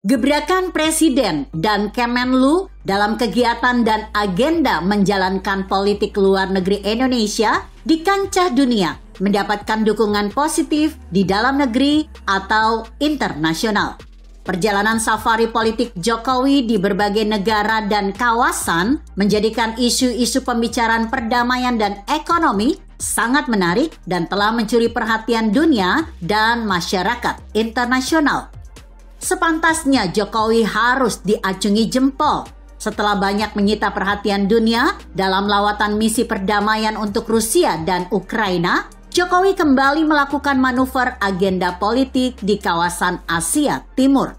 Gebrakan Presiden dan Kemenlu dalam kegiatan dan agenda menjalankan politik luar negeri Indonesia di kancah dunia mendapatkan dukungan positif di dalam negeri atau internasional. Perjalanan safari politik Jokowi di berbagai negara dan kawasan menjadikan isu-isu pembicaraan perdamaian dan ekonomi sangat menarik dan telah mencuri perhatian dunia dan masyarakat internasional. Sepantasnya Jokowi harus diacungi jempol. Setelah banyak menyita perhatian dunia dalam lawatan misi perdamaian untuk Rusia dan Ukraina, Jokowi kembali melakukan manuver agenda politik di kawasan Asia Timur.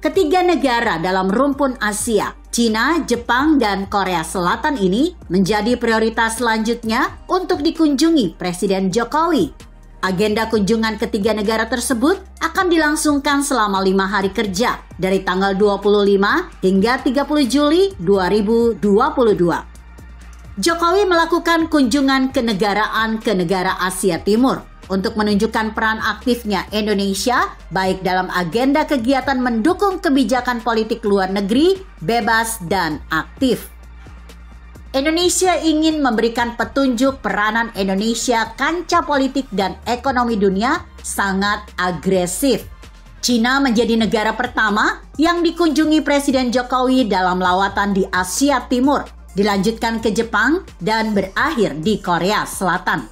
Ketiga negara dalam rumpun Asia, Cina, Jepang, dan Korea Selatan ini menjadi prioritas selanjutnya untuk dikunjungi Presiden Jokowi. Agenda kunjungan ketiga negara tersebut akan dilangsungkan selama 5 hari kerja dari tanggal 25 hingga 30 Juli 2022. Jokowi melakukan kunjungan kenegaraan ke negara Asia Timur untuk menunjukkan peran aktifnya Indonesia baik dalam agenda kegiatan mendukung kebijakan politik luar negeri bebas dan aktif. Indonesia ingin memberikan petunjuk peranan Indonesia kancah politik dan ekonomi dunia sangat agresif. Cina menjadi negara pertama yang dikunjungi Presiden Jokowi dalam lawatan di Asia Timur, dilanjutkan ke Jepang dan berakhir di Korea Selatan.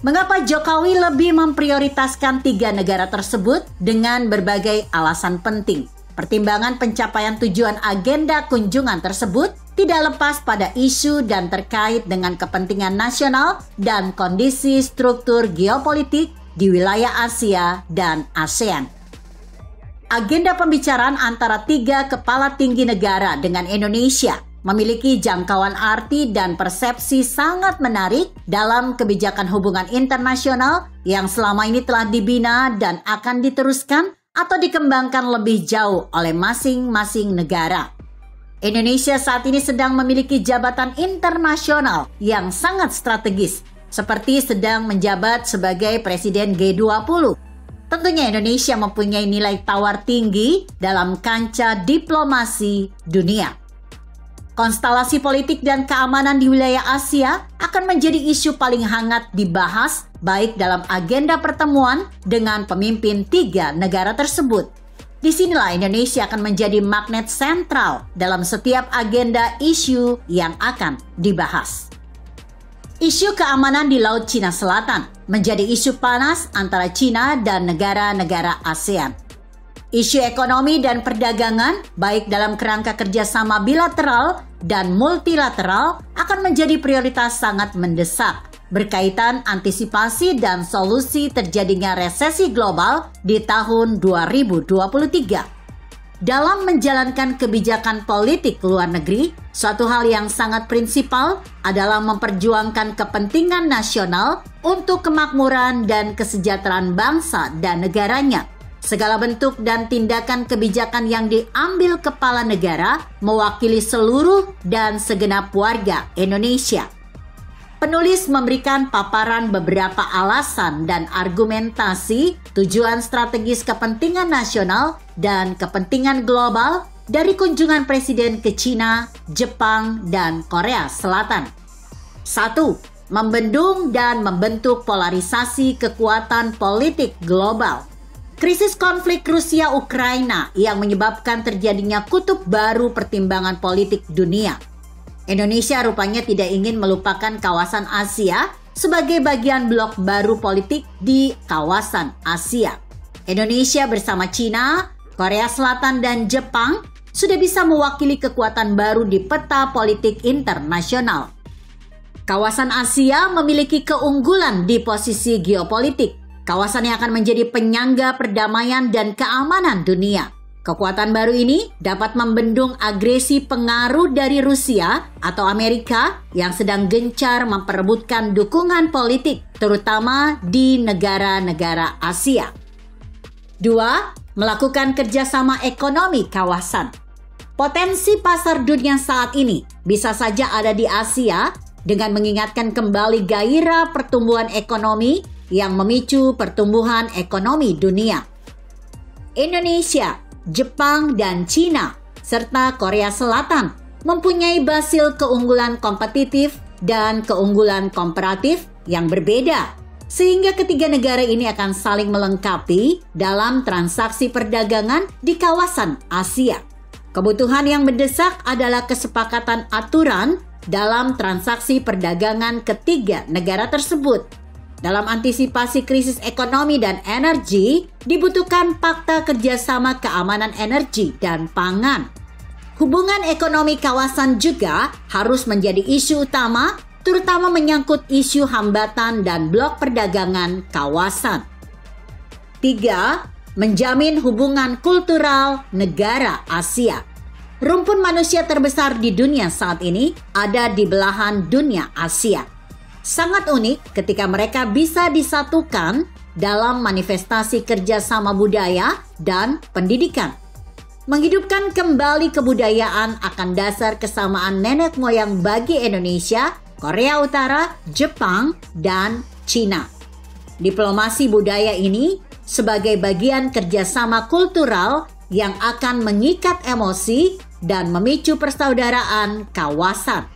Mengapa Jokowi lebih memprioritaskan tiga negara tersebut dengan berbagai alasan penting? Pertimbangan pencapaian tujuan agenda kunjungan tersebut tidak lepas pada isu dan terkait dengan kepentingan nasional dan kondisi struktur geopolitik di wilayah Asia dan ASEAN. Agenda pembicaraan antara tiga kepala tinggi negara dengan Indonesia memiliki jangkauan arti dan persepsi sangat menarik dalam kebijakan hubungan internasional yang selama ini telah dibina dan akan diteruskan atau dikembangkan lebih jauh oleh masing-masing negara. Indonesia saat ini sedang memiliki jabatan internasional yang sangat strategis, seperti sedang menjabat sebagai Presiden G20. Tentunya Indonesia mempunyai nilai tawar tinggi dalam kancah diplomasi dunia. Konstelasi politik dan keamanan di wilayah Asia akan menjadi isu paling hangat dibahas baik dalam agenda pertemuan dengan pemimpin tiga negara tersebut. Disinilah Indonesia akan menjadi magnet sentral dalam setiap agenda isu yang akan dibahas. Isu keamanan di Laut Cina Selatan menjadi isu panas antara Cina dan negara-negara ASEAN. Isu ekonomi dan perdagangan, baik dalam kerangka kerjasama bilateral dan multilateral, akan menjadi prioritas sangat mendesak berkaitan antisipasi dan solusi terjadinya resesi global di tahun 2023. Dalam menjalankan kebijakan politik luar negeri, suatu hal yang sangat prinsipal adalah memperjuangkan kepentingan nasional untuk kemakmuran dan kesejahteraan bangsa dan negaranya. Segala bentuk dan tindakan kebijakan yang diambil kepala negara mewakili seluruh dan segenap warga Indonesia. Penulis memberikan paparan beberapa alasan dan argumentasi tujuan strategis kepentingan nasional dan kepentingan global dari kunjungan Presiden ke Cina, Jepang, dan Korea Selatan. 1. Membendung dan membentuk polarisasi kekuatan politik global. Krisis konflik Rusia-Ukraina yang menyebabkan terjadinya kutub baru pertimbangan politik dunia. Indonesia rupanya tidak ingin melupakan kawasan Asia sebagai bagian blok baru politik di kawasan Asia. Indonesia bersama Cina, Korea Selatan, dan Jepang sudah bisa mewakili kekuatan baru di peta politik internasional. Kawasan Asia memiliki keunggulan di posisi geopolitik. Kawasan yang akan menjadi penyangga perdamaian dan keamanan dunia. Kekuatan baru ini dapat membendung agresi pengaruh dari Rusia atau Amerika yang sedang gencar memperebutkan dukungan politik, terutama di negara-negara Asia. 2. Melakukan kerjasama ekonomi kawasan. Potensi pasar dunia saat ini bisa saja ada di Asia dengan mengingatkan kembali gairah pertumbuhan ekonomi yang memicu pertumbuhan ekonomi dunia. Indonesia Jepang, dan Cina, serta Korea Selatan mempunyai basil keunggulan kompetitif dan keunggulan komparatif yang berbeda, sehingga ketiga negara ini akan saling melengkapi dalam transaksi perdagangan di kawasan Asia. Kebutuhan yang mendesak adalah kesepakatan aturan dalam transaksi perdagangan ketiga negara tersebut. Dalam antisipasi krisis ekonomi dan energi, dibutuhkan fakta kerjasama keamanan energi dan pangan. Hubungan ekonomi kawasan juga harus menjadi isu utama, terutama menyangkut isu hambatan dan blok perdagangan kawasan. 3. Menjamin hubungan kultural negara Asia. Rumpun manusia terbesar di dunia saat ini ada di belahan dunia Asia. Sangat unik ketika mereka bisa disatukan dalam manifestasi kerjasama budaya dan pendidikan. Menghidupkan kembali kebudayaan akan dasar kesamaan nenek moyang bagi Indonesia, Korea Utara, Jepang, dan Cina. Diplomasi budaya ini sebagai bagian kerjasama kultural yang akan mengikat emosi dan memicu persaudaraan kawasan.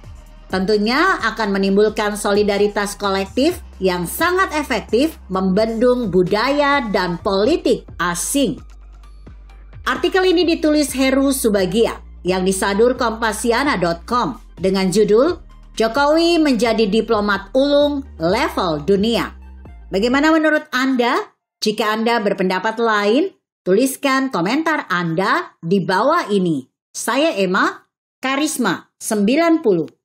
Tentunya akan menimbulkan solidaritas kolektif yang sangat efektif membendung budaya dan politik asing. Artikel ini ditulis Heru Subagia yang disadur Kompasiana.com dengan judul Jokowi menjadi diplomat ulung level dunia. Bagaimana menurut Anda? Jika Anda berpendapat lain, tuliskan komentar Anda di bawah ini. Saya Emma, Karisma 90.